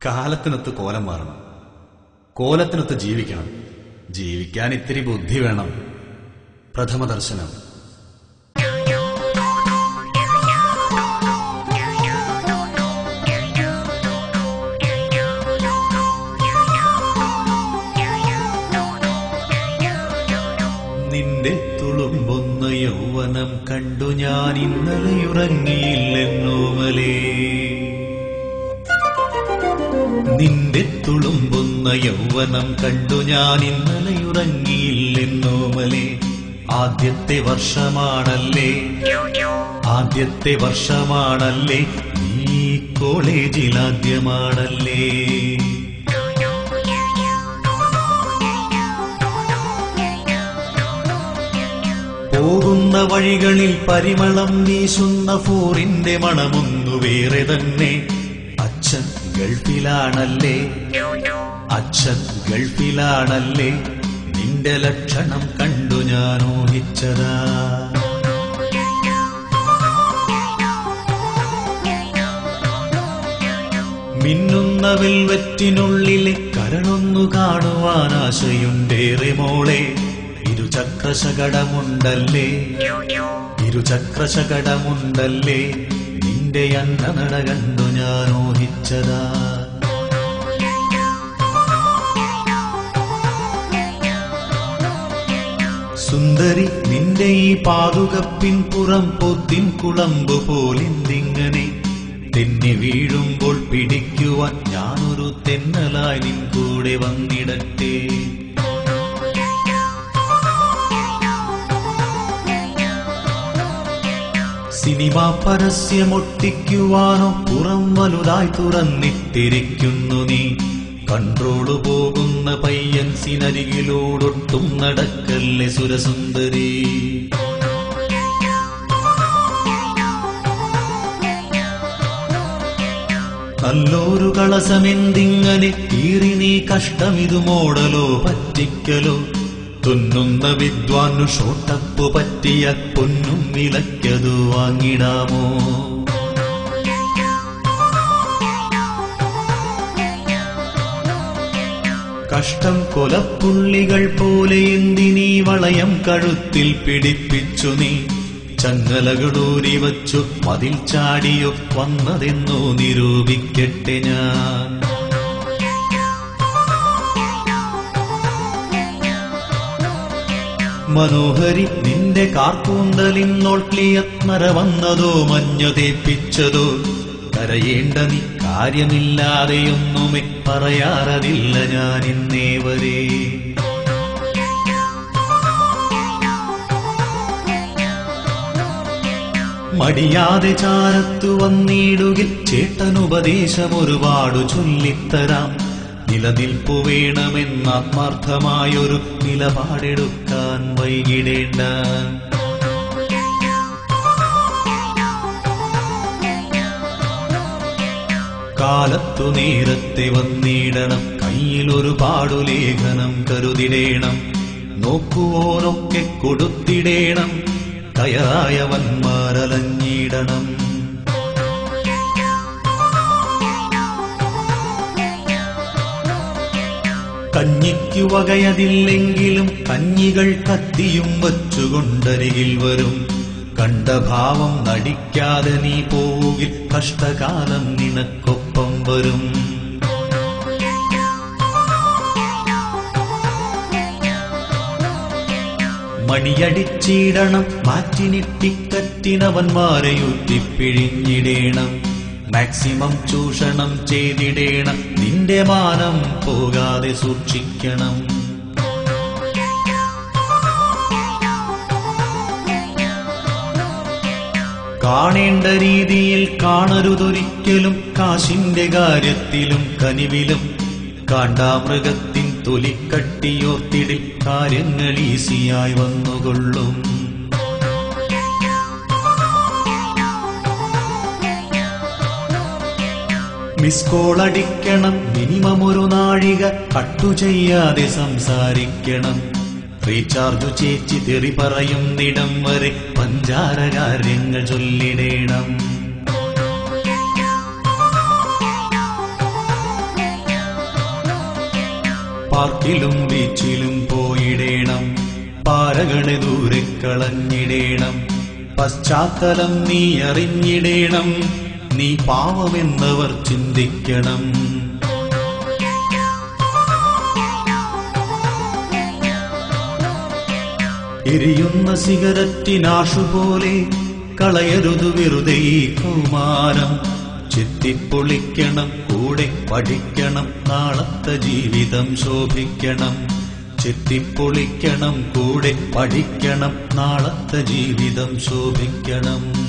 കാലത്തിനൊത്ത് കോലം മാറണം, കോലത്തിനൊത്ത് ജീവിക്കണം. ജീവിക്കാൻ ഇത്തിരി ബുദ്ധി വേണം. പ്രഥമ ദർശനം. നിന്റെ തുളുമ്പുന്ന യൗവനം കണ്ടു ഞാൻ ഇന്നലെയുറങ്ങിയില്ലെന്നോമലേ. നിന്റെ തുളുമ്പുന്ന യൗവനം കണ്ടു ഞാൻ ഇന്നലെയുറങ്ങിയില്ലെന്നോമലേ. ആദ്യത്തെ വർഷമാണല്ലേ, ആദ്യത്തെ വർഷമാണല്ലേ, നീ കോളേജിലാദ്യമാണല്ലേ. പോകുന്ന വഴികളിൽ പരിമളം വീശുന്ന ഫോറിന്റെ മണമൊന്നു വേറെ തന്നെ. അച്ഛൻ ഗൾഫിലാണല്ലേ, അച്ഛൻ ഗൾഫിലാണല്ലേ, നിന്റെ ലക്ഷണം കണ്ടു ഞാൻ ഊഹിച്ചതാ. മിന്നുന്ന വെൽവെറ്റിനുള്ളിലെ കരളൊന്നു കാണുവാൻ ആശയുണ്ടേറെ മോളെ. ഇരുചക്രശകടമുണ്ടല്ലേ, ഇരുചക്രശകടമുണ്ടല്ലേ, നിന്റെ അന്നനട കണ്ടു ഞാൻ ഊഹിച്ചതാ. സുന്ദരി നിന്റെ ഈ പാതുകപ്പിൻ പുറം പൊത്തിൻ കുളമ്പ് പോലിന്തിങ്ങനെ തെന്നി വീഴുമ്പോൾ പിടിക്കുവാൻ ഞാനൊരു തെന്നലായി നിൻ കൂടെ വന്നിടട്ടെ. സിനിമാ പരസ്യമൊട്ടിക്കുവാനോ പുറം വലുതായി തുറന്നിട്ടിരിക്കുന്നു നീ. കൺട്രോള് പോകുന്ന പയ്യൻസിനരികിലോടൊട്ടും നടക്കല്ലേ സുരസുന്ദരി. നല്ലൊരു കളസമെന്തിങ്ങനെ കീറി നീ കഷ്ടമിതു മോടലോ പറ്റിക്കലോ. തുന്നുന്ന വിദ്വാനു ഷോട്ടപ്പ് പറ്റിയ പൊന്നും വിലക്കതു വാങ്ങിടാമോ. കഷ്ടം കൊലപ്പുള്ളികൾ പോലെ എന്തിനീ വളയം കഴുത്തിൽ പിടിപ്പിച്ചു നീ. ചങ്ങലകളൂരി വച്ചു മതിൽ ചാടിയോ വന്നതെന്നോ നിരൂപിക്കട്ടെ ഞാൻ. മനോഹരി നിന്റെ കാർക്കൂന്തലിന്നോൾ ക്ലിയത്മര വന്നതോ മഞ്ഞ തേപ്പിച്ചതോ. കരയേണ്ട നീ കാര്യമില്ലാതെയൊന്നുമേ പറയാറതില്ല ഞാൻ ഇന്നേവരെ. മടിയാതെ ചാരത്തു വന്നിടുകിൽ ചേട്ടനുപദേശം ഒരുപാടു ചൊല്ലിത്തരാം. നിലനിൽപ്പു വേണമെന്നാത്മാർത്ഥമായൊരു നിലപാടെടുക്കാൻ വൈകിടേണ്ട. കാലത്തു നേരത്തെ വന്നിടണം, കയ്യിലൊരുപാടു ലേഖനം കരുതിടേണം. നോക്കുവോരൊക്കെ കൊടുത്തിടേണം, കയറായവന്മാരലഞ്ഞിടണം. കഞ്ഞിക്കു വകയതില്ലെങ്കിലും കഞ്ഞികൾ കത്തിയും വച്ചുകൊണ്ടരികിൽ വരും. കണ്ട ഭാവം നടിക്കാതെ നീ പോകിൽ കഷ്ടകാലം നിനക്കൊപ്പം വരും. മണിയടിച്ചിടണം, മാറ്റിനി ടിക്കറ്റിനവന്മാരെയൂറ്റിപ്പിഴിഞ്ഞിടേണം. മാക്സിമം ചൂഷണം ചെയ്തിടേണം, നിന്റെ മാനം പോകാതെ സൂക്ഷിക്കണം. കാണേണ്ട രീതിയിൽ കാണരുതൊരിക്കലും, കാശിന്റെ കാര്യത്തിലും കനിവിലും. കാണ്ടാമൃഗത്തിൻ തൊലിക്കട്ടിയോർത്തിടിൽ കാര്യങ്ങൾ ഈസിയായി വന്നുകൊള്ളും. മിസ്കോളടിക്കണം, മിനിമം ഒരു നാഴിക കട്ടു ചെയ്യാതെ സംസാരിക്കണം. റീചാർജു ചേച്ചി തെറി പറയുന്നിടം വരെ പഞ്ചാര കാര്യങ്ങൾ ചൊല്ലിടേണം. പാർക്കിലും ബീച്ചിലും പോയിടേണം, പാരകളെ ദൂരെ കളഞ്ഞിടേണം. പശ്ചാത്തലം നീ അറിഞ്ഞിടേണം, നീ പാവമെന്നവർ ചിന്തിക്കണം. എരിയുന്ന സിഗരറ്റിനാഷുപോലെ കളയരുതു വെറുതെ ഈ കൗമാരം. ചെത്തിപ്പൊളിക്കണം, കൂടെ പഠിക്കണം, നാളത്തെ ജീവിതം ശോഭിക്കണം. ചെത്തിപ്പൊളിക്കണം, കൂടെ പഠിക്കണം, നാളത്തെ ജീവിതം ശോഭിക്കണം.